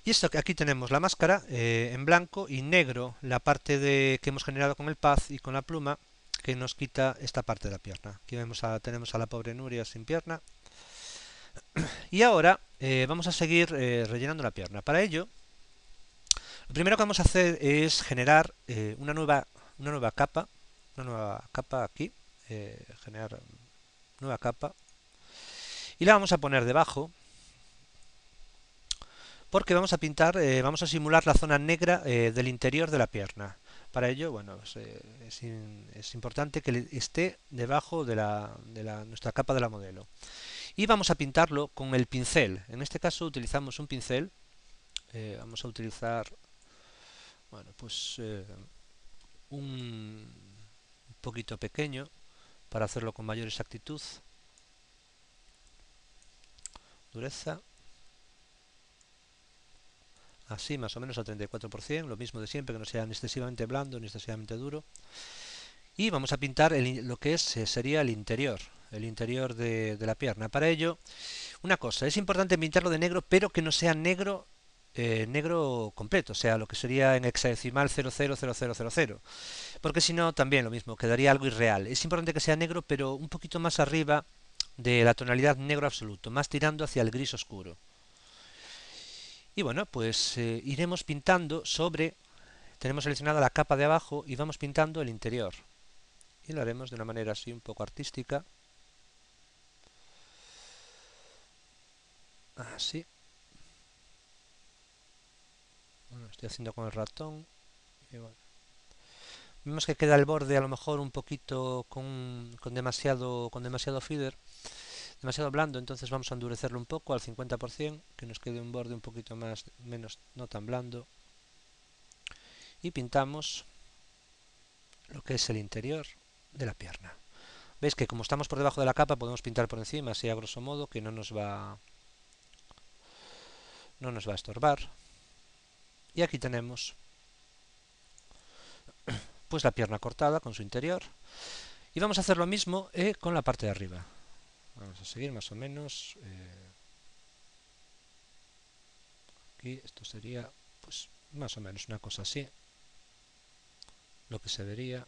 Y esto que aquí tenemos la máscara en blanco y negro la parte que hemos generado con el Path y con la pluma que nos quita esta parte de la pierna. Aquí tenemos a la pobre Nuria sin pierna. Y ahora vamos a seguir rellenando la pierna. Para ello, lo primero que vamos a hacer es generar una nueva capa aquí, generar nueva capa, y la vamos a poner debajo porque vamos a pintar, vamos a simular la zona negra del interior de la pierna. Para ello, bueno, es importante que esté debajo de nuestra capa de la modelo. Y vamos a pintarlo con el pincel. En este caso utilizamos un pincel. Vamos a utilizar, bueno, pues un poquito pequeño para hacerlo con mayor exactitud. Dureza. Así, más o menos al 34%, lo mismo de siempre, que no sea ni excesivamente blando ni excesivamente duro. Y vamos a pintar lo que sería el interior de la pierna. Para ello, una cosa, es importante pintarlo de negro, pero que no sea negro negro completo, o sea, lo que sería en hexadecimal 000000, porque si no, también lo mismo, quedaría algo irreal. Es importante que sea negro, pero un poquito más arriba de la tonalidad negro absoluto, más tirando hacia el gris oscuro. Y bueno, pues iremos pintando tenemos seleccionada la capa de abajo y vamos pintando el interior. Y lo haremos de una manera así un poco artística. Así. Bueno, estoy haciendo con el ratón. Y bueno. Vemos que queda el borde a lo mejor un poquito con demasiado feeder, demasiado blando, entonces vamos a endurecerlo un poco al 50%, que nos quede un borde un poquito menos, no tan blando. Y pintamos lo que es el interior de la pierna. Veis que como estamos por debajo de la capa podemos pintar por encima, así a grosso modo, que no nos va a estorbar. Y aquí tenemos pues la pierna cortada con su interior. Y vamos a hacer lo mismo con la parte de arriba. Vamos a seguir más o menos. Aquí esto sería pues más o menos una cosa así. Lo que se vería.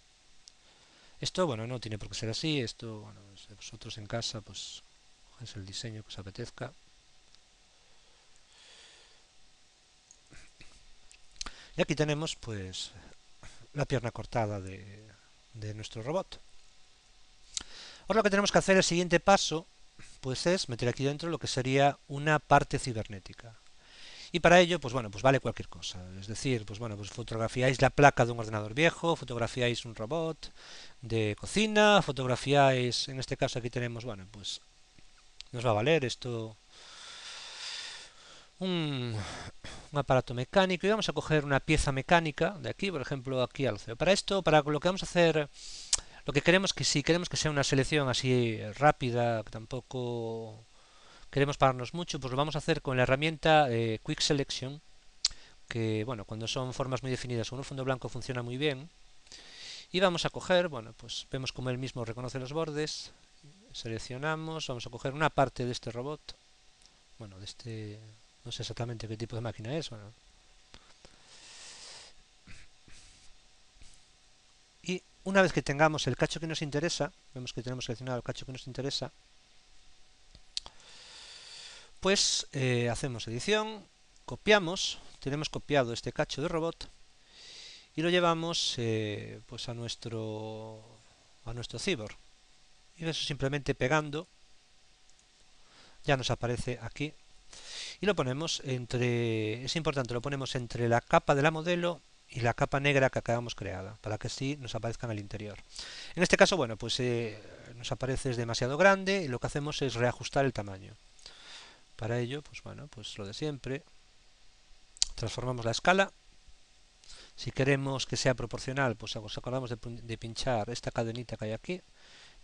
Esto, bueno, no tiene por qué ser así. Esto, bueno, vosotros en casa, pues es el diseño que os apetezca. Y aquí tenemos pues la pierna cortada de nuestro robot. Ahora lo que tenemos que hacer, el siguiente paso, pues es meter aquí dentro lo que sería una parte cibernética. Y para ello, pues bueno, pues vale cualquier cosa. Es decir, pues bueno, pues fotografiáis la placa de un ordenador viejo, fotografiáis un robot de cocina, fotografiáis, en este caso aquí tenemos, bueno, pues nos va a valer esto un, un aparato mecánico y vamos a coger una pieza mecánica de aquí, por ejemplo, aquí al CEO. Para esto, para lo que vamos a hacer, lo que queremos que si queremos que sea una selección así rápida, que tampoco queremos pararnos mucho, pues lo vamos a hacer con la herramienta Quick Selection, que bueno, cuando son formas muy definidas con un fondo blanco funciona muy bien. Y vamos a coger, bueno, pues vemos como él mismo reconoce los bordes, seleccionamos, vamos a coger una parte de este robot, bueno, de este, no sé exactamente qué tipo de máquina es, bueno, y una vez que tengamos el cacho que nos interesa, vemos que tenemos seleccionado el cacho que nos interesa, pues hacemos edición, copiamos, tenemos copiado este cacho de robot y lo llevamos pues a nuestro cyborg. Y eso simplemente pegando ya nos aparece aquí y lo ponemos es importante, lo ponemos entre la capa de la modelo y la capa negra que acabamos creada, para que así nos aparezcan al interior. En este caso, bueno, pues nos aparece es demasiado grande y lo que hacemos es reajustar el tamaño. Para ello, pues bueno, pues lo de siempre, transformamos la escala. Si queremos que sea proporcional, pues nos acordamos de pinchar esta cadenita que hay aquí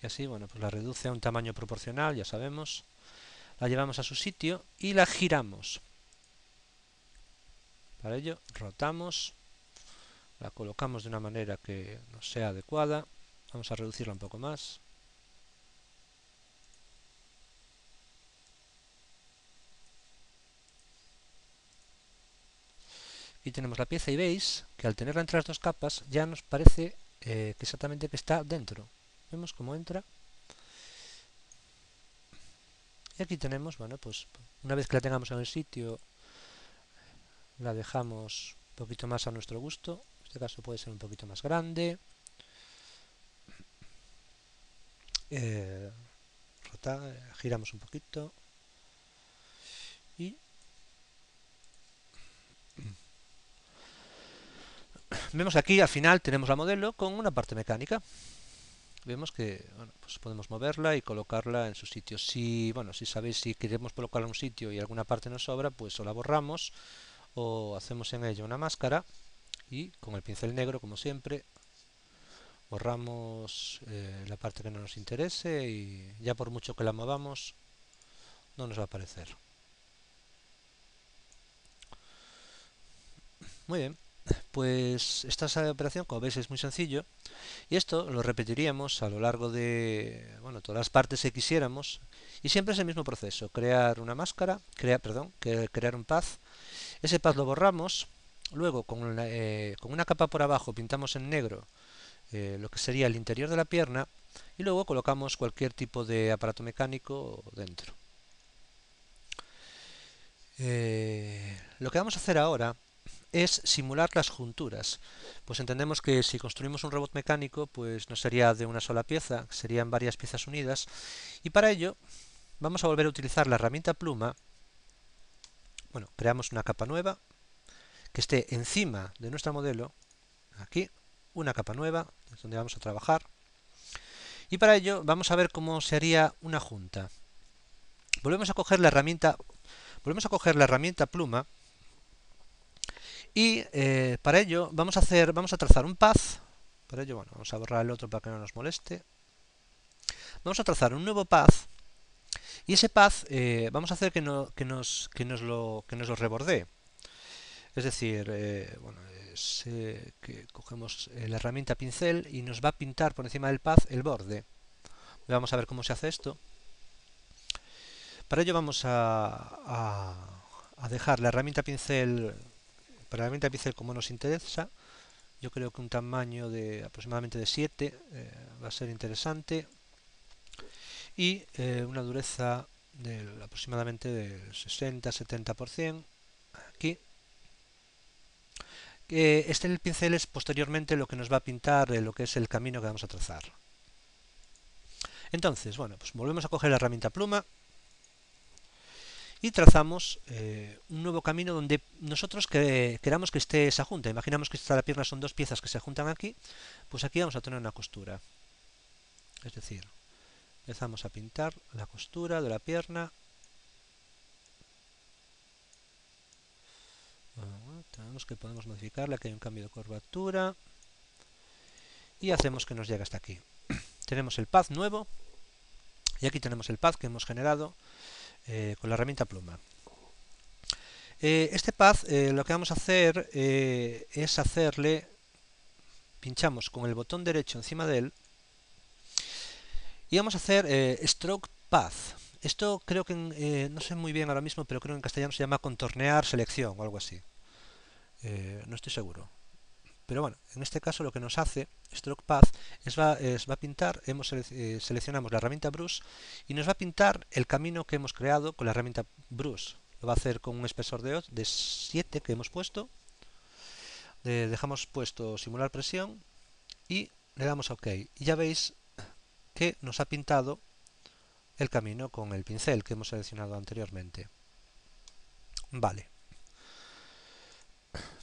y así, bueno, pues la reduce a un tamaño proporcional, ya sabemos. La llevamos a su sitio y la giramos. Para ello, rotamos, la colocamos de una manera que nos sea adecuada. Vamos a reducirla un poco más. aquí tenemos la pieza y veis que al tenerla entre las dos capas ya nos parece que exactamente que está dentro. Vemos cómo entra. Y aquí tenemos, bueno, pues una vez que la tengamos en el sitio, la dejamos un poquito más a nuestro gusto. En este caso puede ser un poquito más grande. Giramos un poquito. Y vemos que aquí al final tenemos la modelo con una parte mecánica. Vemos que bueno, pues podemos moverla y colocarla en su sitio. Si, bueno, si sabéis si queremos colocarla en un sitio y alguna parte nos sobra, pues o la borramos o hacemos en ella una máscara y con el pincel negro, como siempre, borramos la parte que no nos interese y ya por mucho que la movamos no nos va a aparecer. Muy bien, pues esta operación, como veis, es muy sencillo y esto lo repetiríamos a lo largo de bueno, todas las partes que quisiéramos y siempre es el mismo proceso: crear una máscara, crear un path. Ese path lo borramos, luego con una capa por abajo pintamos en negro lo que sería el interior de la pierna y luego colocamos cualquier tipo de aparato mecánico dentro. Lo que vamos a hacer ahora es simular las junturas. Pues entendemos que si construimos un robot mecánico, pues no sería de una sola pieza, serían varias piezas unidas, y para ello vamos a volver a utilizar la herramienta pluma. Bueno, creamos una capa nueva que esté encima de nuestro modelo, aquí, una capa nueva, es donde vamos a trabajar, y para ello vamos a ver cómo se haría una junta. Volvemos a coger la herramienta pluma y para ello vamos a trazar un path. Para ello, bueno, vamos a borrar el otro para que no nos moleste. Vamos a trazar un nuevo path y ese path vamos a hacer que nos lo rebordee. Es decir, bueno, que cogemos la herramienta pincel y nos va a pintar por encima del path el borde. Vamos a ver cómo se hace esto. Para ello vamos a dejar la herramienta pincel, para la herramienta pincel como nos interesa. Yo creo que un tamaño de aproximadamente de 7 va a ser interesante. Y una dureza aproximadamente del 60-70%. Aquí. El pincel es posteriormente lo que nos va a pintar lo que es el camino que vamos a trazar. Entonces, bueno, pues volvemos a coger la herramienta pluma y trazamos un nuevo camino donde nosotros queramos que esté esa junta. Imaginamos que esta pierna son dos piezas que se juntan aquí, pues aquí vamos a tener una costura. Es decir, empezamos a pintar la costura de la pierna. Tenemos que podemos modificarla, que hay un cambio de curvatura y hacemos que nos llegue hasta aquí. Tenemos el path nuevo y aquí tenemos el path que hemos generado con la herramienta pluma. Este path lo que vamos a hacer es pinchamos con el botón derecho encima de él y vamos a hacer stroke path. Esto creo que no sé muy bien ahora mismo, pero creo que en castellano se llama contornear selección o algo así. No estoy seguro. Pero bueno, en este caso lo que nos hace Stroke Path va a pintar, seleccionamos la herramienta Brush y nos va a pintar el camino que hemos creado con la herramienta Brush. Lo va a hacer con un espesor de 7 que hemos puesto. Dejamos puesto simular presión y le damos a OK. Y ya veis que nos ha pintado el camino con el pincel que hemos seleccionado anteriormente. Vale.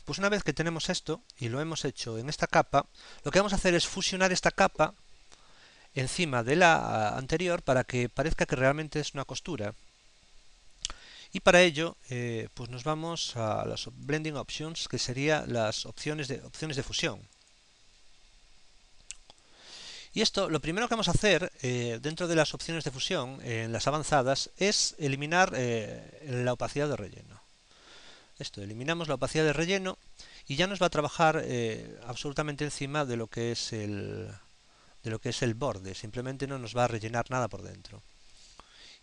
Pues una vez que tenemos esto y lo hemos hecho en esta capa, lo que vamos a hacer es fusionar esta capa encima de la anterior para que parezca que realmente es una costura. Y para ello, pues nos vamos a las Blending Options, que serían las opciones de fusión. Y esto, lo primero que vamos a hacer dentro de las opciones de fusión, en las avanzadas, es eliminar la opacidad de relleno. Esto, eliminamos la opacidad de relleno y ya nos va a trabajar absolutamente encima de lo que es el borde. Simplemente no nos va a rellenar nada por dentro.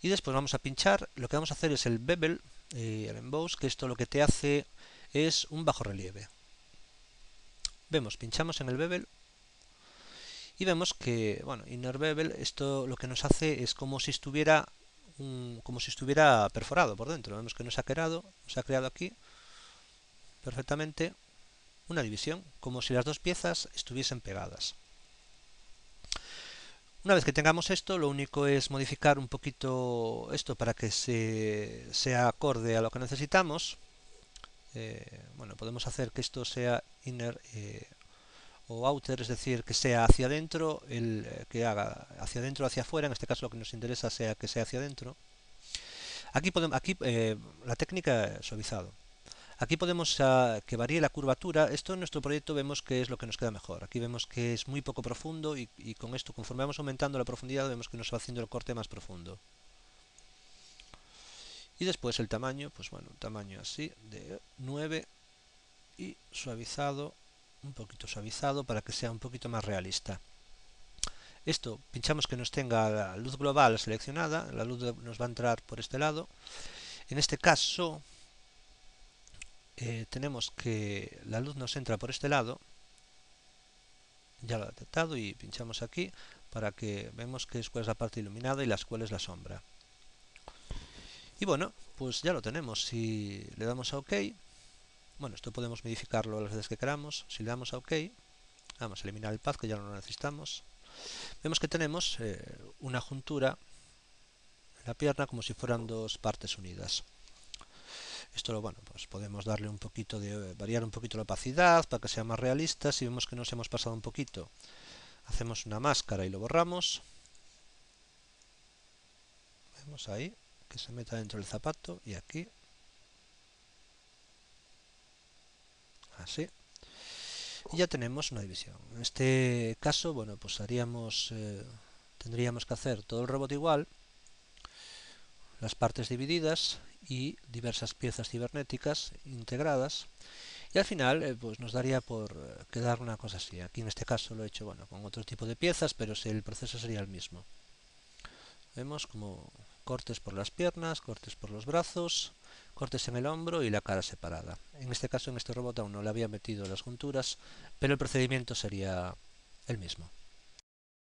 Y después vamos a pinchar. Lo que vamos a hacer es el bevel, el emboss, que esto lo que te hace es un bajo relieve. Vemos, pinchamos en el bevel y vemos que, bueno, inner bevel, esto lo que nos hace es como si estuviera perforado por dentro. Vemos que nos ha creado aquí perfectamente una división, como si las dos piezas estuviesen pegadas. Una vez que tengamos esto, lo único es modificar un poquito esto para que sea acorde a lo que necesitamos. Bueno, podemos hacer que esto sea inner o outer, es decir, que sea hacia adentro, que haga hacia adentro o hacia afuera. En este caso lo que nos interesa sea que sea hacia adentro. Aquí la técnica suavizado. Aquí podemos que varíe la curvatura. Esto en nuestro proyecto vemos que es lo que nos queda mejor. Aquí vemos que es muy poco profundo y con esto, conforme vamos aumentando la profundidad, vemos que nos va haciendo el corte más profundo. Y después el tamaño, pues bueno, un tamaño así de 9 y suavizado, un poquito suavizado para que sea un poquito más realista. Esto, pinchamos que nos tenga la luz global seleccionada, la luz nos va a entrar por este lado. En este caso, tenemos que la luz nos entra por este lado, ya lo he detectado y pinchamos aquí para que vemos cuál es la parte iluminada y cuál es la sombra. Y bueno, pues ya lo tenemos. Si le damos a OK, bueno, esto podemos modificarlo las veces que queramos. Si le damos a OK, vamos a eliminar el path que ya no lo necesitamos. Vemos que tenemos una juntura en la pierna como si fueran dos partes unidas. Esto, bueno, pues podemos darle un poquito variar un poquito la opacidad para que sea más realista. Si vemos que nos hemos pasado un poquito, hacemos una máscara y lo borramos. Vemos ahí que se meta dentro del zapato y aquí. Así. Y ya tenemos una división. En este caso, bueno, pues tendríamos que hacer todo el robot igual, las partes divididas y diversas piezas cibernéticas integradas. Y al final pues nos daría por quedar una cosa así. Aquí en este caso lo he hecho bueno con otro tipo de piezas, pero el proceso sería el mismo. Vemos como cortes por las piernas, cortes por los brazos, cortes en el hombro y la cara separada. En este caso, en este robot aún no le había metido las junturas, pero el procedimiento sería el mismo.